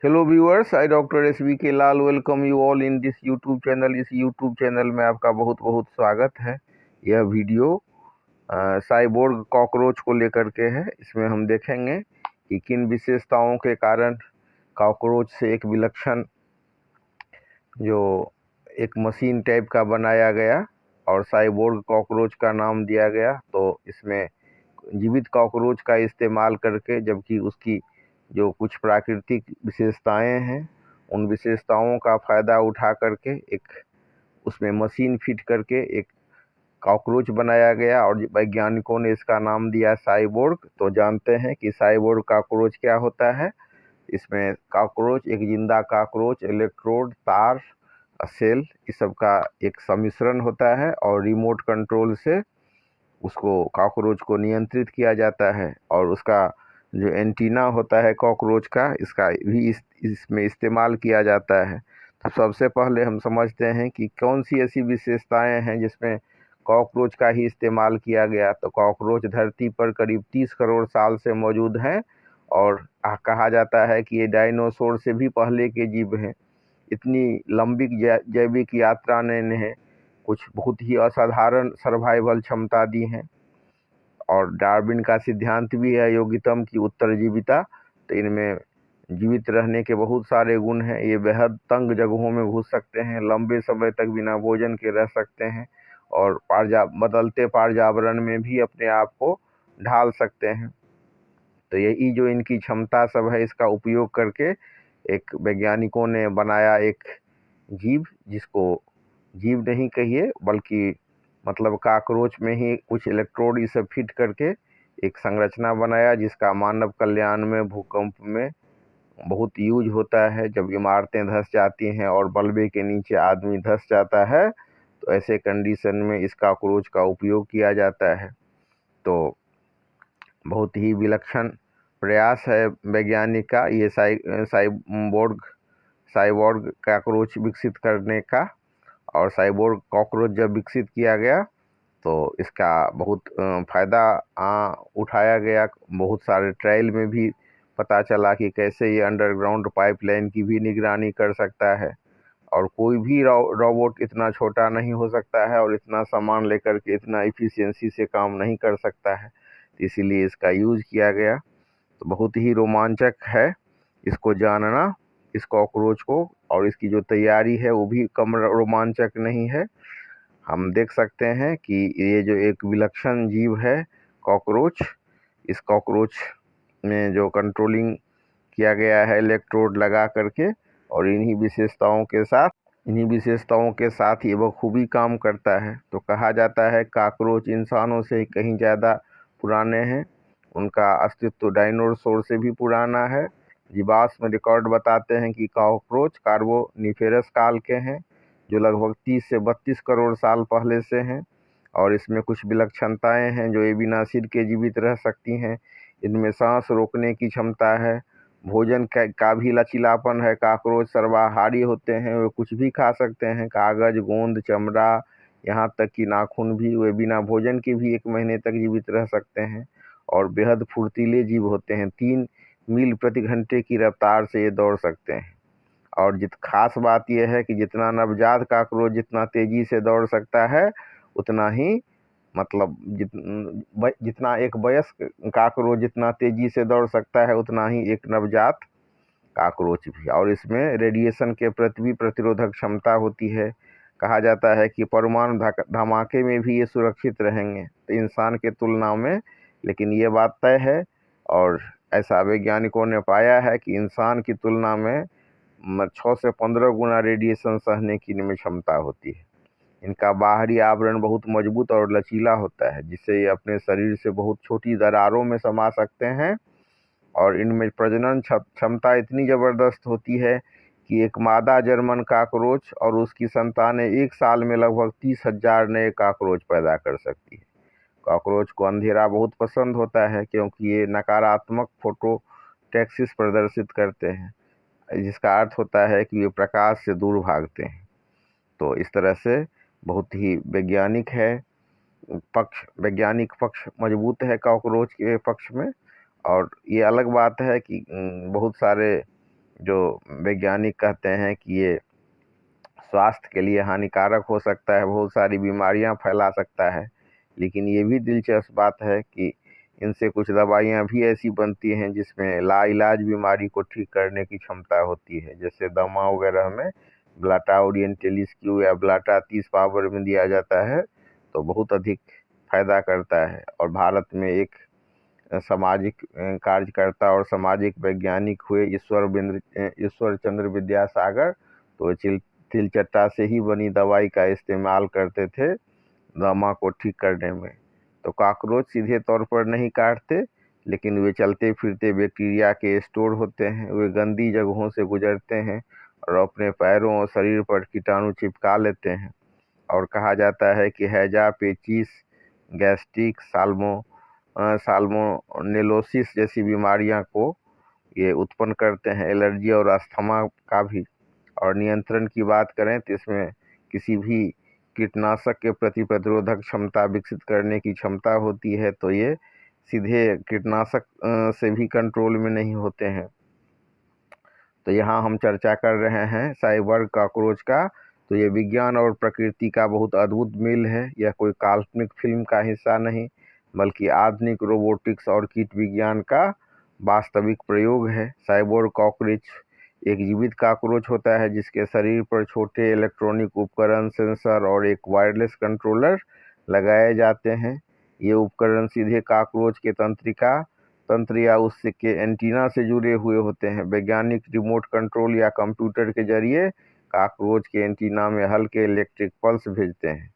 Hello viewers, I doctor SVK Lal welcome you all in this YouTube channel. इस YouTube channel में आपका बहुत बहुत स्वागत है। यह वीडियो साइबोर्ग कॉकरोच को लेकर के है। इसमें हम देखेंगे कि किन विशेषताओं के कारण कॉकरोच से एक विलक्षण जो एक मशीन टाइप का बनाया गया और साइबोर्ग कॉकरोच का नाम दिया गया। तो इसमें जीवित कॉकरोच का इस्तेमाल करके, जबकि उसकी जो कुछ प्राकृतिक विशेषताएं हैं उन विशेषताओं का फ़ायदा उठा करके एक उसमें मशीन फिट करके एक कॉकरोच बनाया गया और वैज्ञानिकों ने इसका नाम दिया साइबोर्ग। तो जानते हैं कि साइबोर्ग कॉकरोच क्या होता है। इसमें कॉकरोच, एक जिंदा कॉकरोच, इलेक्ट्रोड, तार, सेल, इस सब का एक सम्मिश्रण होता है और रिमोट कंट्रोल से उसको कॉकरोच को नियंत्रित किया जाता है। और उसका जो एंटीना होता है कॉकरोच का, इसका भी इसमें इस्तेमाल किया जाता है। तो सबसे पहले हम समझते हैं कि कौन सी ऐसी विशेषताएं हैं जिसमें कॉकरोच का ही इस्तेमाल किया गया। तो कॉकरोच धरती पर करीब 30 करोड़ साल से मौजूद हैं और कहा जाता है कि ये डायनासोर से भी पहले के जीव हैं। इतनी लंबी जैविक यात्रा ने इन्हें कुछ बहुत ही असाधारण सर्वाइवल क्षमता दी है। और डार्विन का सिद्धांत भी है योग्यतम की उत्तरजीविता। तो इनमें जीवित रहने के बहुत सारे गुण हैं। ये बेहद तंग जगहों में घुस सकते हैं, लंबे समय तक बिना भोजन के रह सकते हैं और बदलते पर्यावरण में भी अपने आप को ढाल सकते हैं। तो यही जो इनकी क्षमता सब है, इसका उपयोग करके एक वैज्ञानिकों ने बनाया एक जीव, जिसको जीव नहीं कहिए बल्कि मतलब कॉकरोच में ही कुछ इलेक्ट्रोड ये सब फिट करके एक संरचना बनाया, जिसका मानव कल्याण में, भूकंप में बहुत यूज होता है। जब इमारतें धंस जाती हैं और बल्बे के नीचे आदमी धंस जाता है, तो ऐसे कंडीशन में इस कॉकरोच का उपयोग किया जाता है। तो बहुत ही विलक्षण प्रयास है वैज्ञानिक का ये साइबोर्ग कॉकरोच विकसित करने का। और साइबोर्ग कॉकरोच जब विकसित किया गया तो इसका बहुत फ़ायदा उठाया गया। बहुत सारे ट्रायल में भी पता चला कि कैसे ये अंडरग्राउंड पाइपलाइन की भी निगरानी कर सकता है। और कोई भी रोबोट इतना छोटा नहीं हो सकता है और इतना सामान लेकर के इतना इफ़िशियंसी से काम नहीं कर सकता है। तो इसीलिए इसका यूज़ किया गया। तो बहुत ही रोमांचक है इसको जानना, इस कॉकरोच को। और इसकी जो तैयारी है वो भी कम रोमांचक नहीं है। हम देख सकते हैं कि ये जो एक विलक्षण जीव है कॉकरोच, इस कॉकरोच में जो कंट्रोलिंग किया गया है इलेक्ट्रोड लगा करके, और इन्हीं विशेषताओं के साथ ये बखूबी काम करता है। तो कहा जाता है कॉकरोच इंसानों से कहीं ज़्यादा पुराने हैं। उनका अस्तित्व डायनासोर से भी पुराना है। जीवाश्म रिकॉर्ड बताते हैं कि कॉकरोच कार्बोनिफेरस काल के हैं, जो लगभग 30 से 32 करोड़ साल पहले से हैं। और इसमें कुछ विलक्षणताएं हैं जो ये बिना सिर के जीवित रह सकती हैं। इनमें सांस रोकने की क्षमता है, भोजन का भी लचीलापन है। कॉकरोच सर्वाहारी होते हैं, वे कुछ भी खा सकते हैं, कागज, गोंद, चमड़ा, यहाँ तक कि नाखून भी। वे बिना भोजन के भी 1 महीने तक जीवित रह सकते हैं और बेहद फुर्तीले जीव होते हैं। 3 मील प्रति घंटे की रफ्तार से ये दौड़ सकते हैं। और खास बात यह है कि जितना नवजात कॉकरोच जितना तेजी से दौड़ सकता है, उतना ही मतलब जितना एक वयस्क कॉकरोच जितना तेजी से दौड़ सकता है, उतना ही एक नवजात कॉकरोच भी। और इसमें रेडिएशन के प्रति भी प्रतिरोधक क्षमता होती है। कहा जाता है कि परमाणु धमाके में भी ये सुरक्षित रहेंगे तो इंसान के तुलना में। लेकिन ये बात तय है और ऐसा वैज्ञानिकों ने पाया है कि इंसान की तुलना में 6 से 15 गुना रेडिएशन सहने की इनमें क्षमता होती है। इनका बाहरी आवरण बहुत मजबूत और लचीला होता है, जिससे ये अपने शरीर से बहुत छोटी दरारों में समा सकते हैं। और इनमें प्रजनन क्षमता इतनी ज़बरदस्त होती है कि एक मादा जर्मन कॉकरोच और उसकी संतानें 1 साल में लगभग 30,000 नए कॉकरोच पैदा कर सकती है। कॉकरोच को अंधेरा बहुत पसंद होता है क्योंकि ये नकारात्मक फोटोटैक्सिस प्रदर्शित करते हैं, जिसका अर्थ होता है कि ये प्रकाश से दूर भागते हैं। तो इस तरह से बहुत ही वैज्ञानिक पक्ष मजबूत है कॉकरोच के पक्ष में। और ये अलग बात है कि बहुत सारे जो वैज्ञानिक कहते हैं कि ये स्वास्थ्य के लिए हानिकारक हो सकता है, बहुत सारी बीमारियां फैला सकता है। लेकिन ये भी दिलचस्प बात है कि इनसे कुछ दवाइयां भी ऐसी बनती हैं जिसमें लाइलाज बीमारी को ठीक करने की क्षमता होती है। जैसे दमा वगैरह में ब्लाटा ओरिएंटलिस क्यू या ब्लाटा 30 पावर में दिया जाता है, तो बहुत अधिक फायदा करता है। और भारत में एक सामाजिक कार्यकर्ता और सामाजिक वैज्ञानिक हुए ईश्वर चंद्र विद्यासागर, तो तिलचट्टा से ही बनी दवाई का इस्तेमाल करते थे दमा को ठीक करने में। तो कॉकरोच सीधे तौर पर नहीं काटते, लेकिन वे चलते फिरते बैक्टीरिया के स्टोर होते हैं। वे गंदी जगहों से गुजरते हैं और अपने पैरों और शरीर पर कीटाणु चिपका लेते हैं। और कहा जाता है कि हैजा, पेचिस, गैस्ट्रिक, साल्मोनेलोसिस जैसी बीमारियां को ये उत्पन्न करते हैं, एलर्जी और अस्थमा का भी। और नियंत्रण की बात करें तो इसमें किसी भी कीटनाशक के प्रति प्रतिरोधक क्षमता विकसित करने की क्षमता होती है, तो ये सीधे कीटनाशक से भी कंट्रोल में नहीं होते हैं। तो यहाँ हम चर्चा कर रहे हैं साइबर्ग कॉकरोच का। तो ये विज्ञान और प्रकृति का बहुत अद्भुत मेल है। यह कोई काल्पनिक फिल्म का हिस्सा नहीं, बल्कि आधुनिक रोबोटिक्स और कीट विज्ञान का वास्तविक प्रयोग है। साइबोर्ग कॉकरोच एक जीवित कॉकरोच होता है जिसके शरीर पर छोटे इलेक्ट्रॉनिक उपकरण, सेंसर और एक वायरलेस कंट्रोलर लगाए जाते हैं। ये उपकरण सीधे कॉकरोच के तंत्र या उसके एंटीना से जुड़े हुए होते हैं। वैज्ञानिक रिमोट कंट्रोल या कंप्यूटर के जरिए कॉकरोच के एंटीना में हल्के इलेक्ट्रिक पल्स भेजते हैं।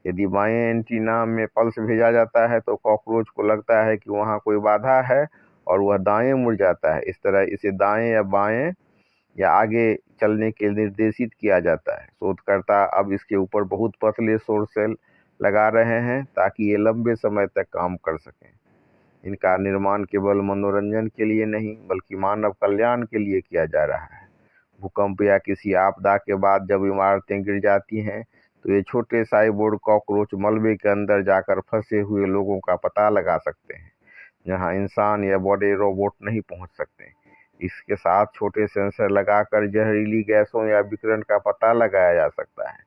यदि बाएं एंटीना में पल्स भेजा जाता है तो कॉकरोच को लगता है कि वहां कोई बाधा है और वह दाएं मुड़ जाता है। इस तरह इसे दाएं या बाएं या आगे चलने के लिए निर्देशित किया जाता है। शोधकर्ता अब इसके ऊपर बहुत पतले सौर सेल लगा रहे हैं ताकि ये लंबे समय तक काम कर सकें। इनका निर्माण केवल मनोरंजन के लिए नहीं, बल्कि मानव कल्याण के लिए किया जा रहा है। भूकंप या किसी आपदा के बाद जब इमारतें गिर जाती हैं, तो ये छोटे साइबोर्ग कॉकरोच मलबे के अंदर जाकर फंसे हुए लोगों का पता लगा सकते हैं, जहां इंसान या बड़े रोबोट नहीं पहुंच सकते। इसके साथ छोटे सेंसर लगाकर जहरीली गैसों या विकिरण का पता लगाया जा सकता है।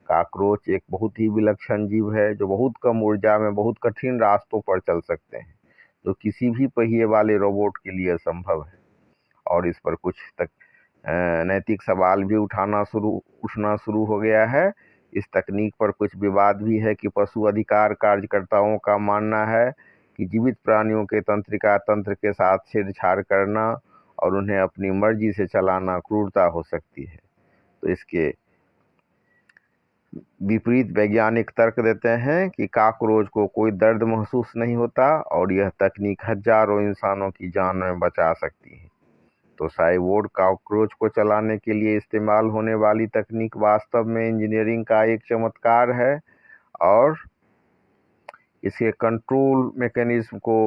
कॉकरोच एक बहुत ही विलक्षण जीव है जो बहुत कम ऊर्जा में बहुत कठिन रास्तों पर चल सकते हैं, जो किसी भी पहिए वाले रोबोट के लिए संभव है। और इस पर कुछ तक नैतिक सवाल भी उठना शुरू हो गया है। इस तकनीक पर कुछ विवाद भी है कि पशु अधिकार कार्यकर्ताओं का मानना है कि जीवित प्राणियों के तंत्रिका तंत्र के साथ छेड़छाड़ करना और उन्हें अपनी मर्जी से चलाना क्रूरता हो सकती है। तो इसके विपरीत वैज्ञानिक तर्क देते हैं कि कॉकरोच को कोई दर्द महसूस नहीं होता और यह तकनीक हजारों इंसानों की जान में बचा सकती है। तो साइबोर्ग कॉकरोच को चलाने के लिए इस्तेमाल होने वाली तकनीक वास्तव में इंजीनियरिंग का एक चमत्कार है। और इसके कंट्रोल मैकेनिज्म को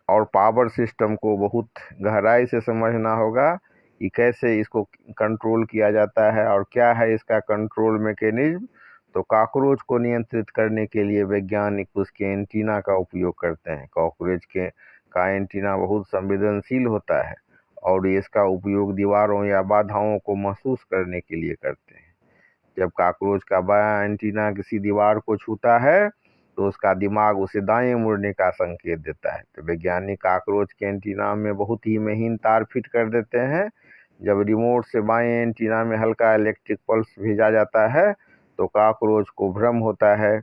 और पावर सिस्टम को बहुत गहराई से समझना होगा कि कैसे इसको कंट्रोल किया जाता है और क्या है इसका कंट्रोल मैकेनिज्म। तो कॉकरोच को नियंत्रित करने के लिए वैज्ञानिक उसके एंटीना का उपयोग करते हैं। कॉकरोच का एंटीना बहुत संवेदनशील होता है और इसका उपयोग दीवारों या बाधाओं को महसूस करने के लिए करते हैं। जब कॉकरोच का बायां एंटीना किसी दीवार को छूता है तो उसका दिमाग उसे दाएं मुड़ने का संकेत देता है। तो वैज्ञानिक कॉकरोच के एंटीना में बहुत ही महीन तार फिट कर देते हैं। जब रिमोट से बाएं एंटीना में हल्का इलेक्ट्रिक पल्स भेजा जाता है तो कॉकरोच को भ्रम होता है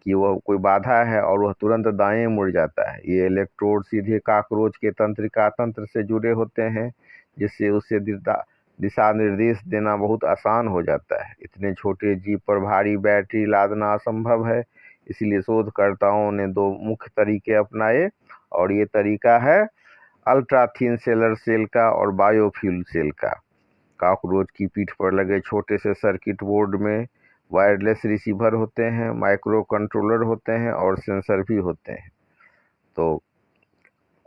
कि वह कोई बाधा है और वह तुरंत दाएं मुड़ जाता है। ये इलेक्ट्रोड सीधे कॉकरोच के तंत्रिका तंत्र से जुड़े होते हैं, जिससे उसे दिशा निर्देश देना बहुत आसान हो जाता है। इतने छोटे जीव पर भारी बैटरी लादना असंभव है, इसलिए शोधकर्ताओं ने दो मुख्य तरीके अपनाए और ये तरीका है अल्ट्रा थिन सेलर सेल का और बायोफ्यूल सेल का। कॉकरोच की पीठ पर लगे छोटे से सर्किट बोर्ड में वायरलेस रिसीवर होते हैं, माइक्रो कंट्रोलर होते हैं और सेंसर भी होते हैं। तो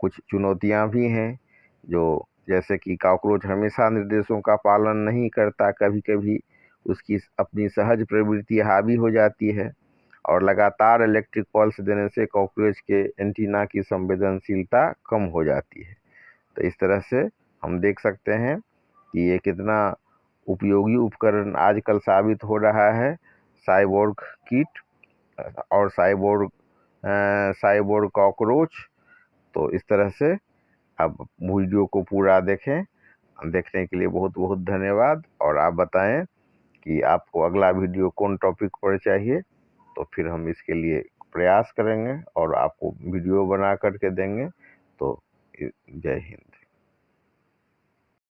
कुछ चुनौतियां भी हैं, जो जैसे कि कॉकरोच हमेशा निर्देशों का पालन नहीं करता, कभी कभी उसकी अपनी सहज प्रवृत्ति हावी हो जाती है और लगातार इलेक्ट्रिक पल्स देने से कॉकरोच के एंटीना की संवेदनशीलता कम हो जाती है। तो इस तरह से हम देख सकते हैं कि ये कितना उपयोगी उपकरण आजकल साबित हो रहा है। साइबोर्ग किट और साइबोर्ग कॉकरोच। तो इस तरह से आप वीडियो को पूरा देखें। देखने के लिए बहुत बहुत धन्यवाद। और आप बताएं कि आपको अगला वीडियो कौन टॉपिक पर चाहिए, तो फिर हम इसके लिए प्रयास करेंगे और आपको वीडियो बना करके देंगे। तो जय हिंद।